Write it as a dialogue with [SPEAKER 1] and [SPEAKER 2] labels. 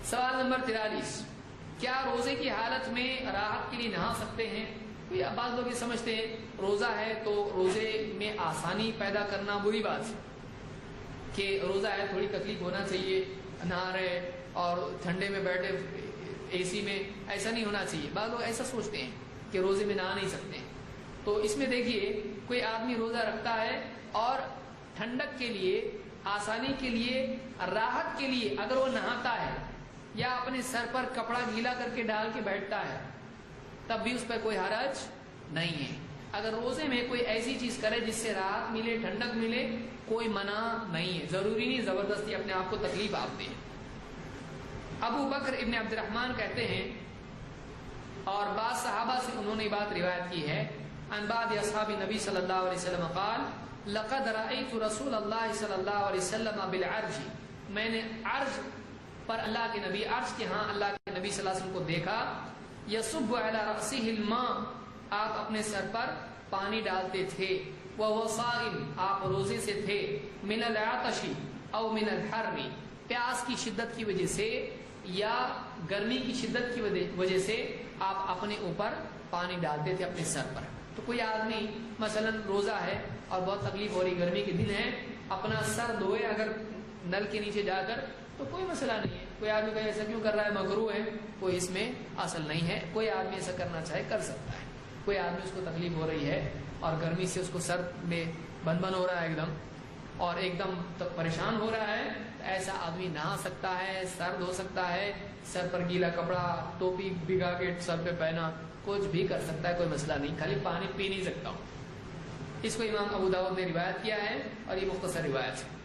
[SPEAKER 1] سوال نمبر 43، کیا روزے کی حالت میں راحت کے لیے نہا سکتے ہیں؟ بعض لوگ یہ سمجھتے ہیں روزہ ہے تو روزے میں آسانی پیدا کرنا بری بات ہے، کہ روزہ ہے تھوڑی تکلیف ہونا چاہیے، نہا رہے اور ٹھنڈے میں بیٹھے اے سی میں، ایسا نہیں ہونا چاہیے۔ بعض لوگ ایسا سوچتے ہیں کہ روزے میں نہا نہیں سکتے ہیں۔ تو اس میں دیکھیے، کوئی آدمی روزہ رکھتا ہے اور ٹھنڈک کے لیے، آسانی کے لیے، راحت کے لیے اگر وہ نہاتا ہے یا اپنے سر پر کپڑا گیلا کر کے ڈال کے بیٹھتا ہے، تب بھی اس پہ کوئی حرج نہیں ہے۔ اگر روزے میں کوئی ایسی چیز کرے جس سے راحت ملے، ٹھنڈک ملے، کوئی منع نہیں ہے، ضروری نہیں زبردستی اپنے آپ کو تکلیف آپ دیں۔ ابو بکر ابن عبد الرحمن کہتے ہیں، اور بعض صحابہ سے انہوں نے بات روایت کی ہے، عن بعض اصحاب نبی صلی اللہ علیہ وسلم قال لقد رأيت رسول اللہ صلی اللہ علیہ وسلم بالعرج، میں نے عرج پر اللہ کے نبی، عرج کے ہاں اللہ کے نبی صلی اللہ علیہ وسلم کو دیکھا، یصب علی رأسه الماء، آپ اپنے سر پر پانی ڈالتے تھے، وهو صائم، آپ روزے سے تھے، من العطش او من الحر، پیاس کی شدت کی وجہ سے یا گرمی کی شدت کی وجہ سے آپ اپنے اوپر پانی ڈالتے تھے اپنے سر پر۔ تو کوئی آدمی مثلا روزہ ہے اور بہت تکلیف ہو رہی، گرمی کے دن ہے، اپنا سر دھوئے اگر نل کے نیچے جا کر تو کوئی مسئلہ نہیں ہے۔ کوئی آدمی کہ ایسا کیوں کر رہا ہے، مکروہ ہے، کوئی اس میں اصل نہیں ہے۔ کوئی آدمی ایسا کرنا چاہے کر سکتا ہے۔ کوئی آدمی اس کو تکلیف ہو رہی ہے اور گرمی سے اس کو سر میں بن بن ہو رہا ہے ایک دم، اور ایک دم پریشان ہو رہا ہے، ایسا آدمی نہا سکتا ہے، سر دھو سکتا ہے، سر پر گیلا کپڑا، ٹوپی بھگا کے سر پہ پہنا، کچھ بھی کر سکتا ہے، کوئی مسئلہ نہیں، خالی پانی پی نہیں سکتا ہوں۔ اس کو امام ابو داؤد نے روایت کیا ہے اور یہ مختصر روایت ہے۔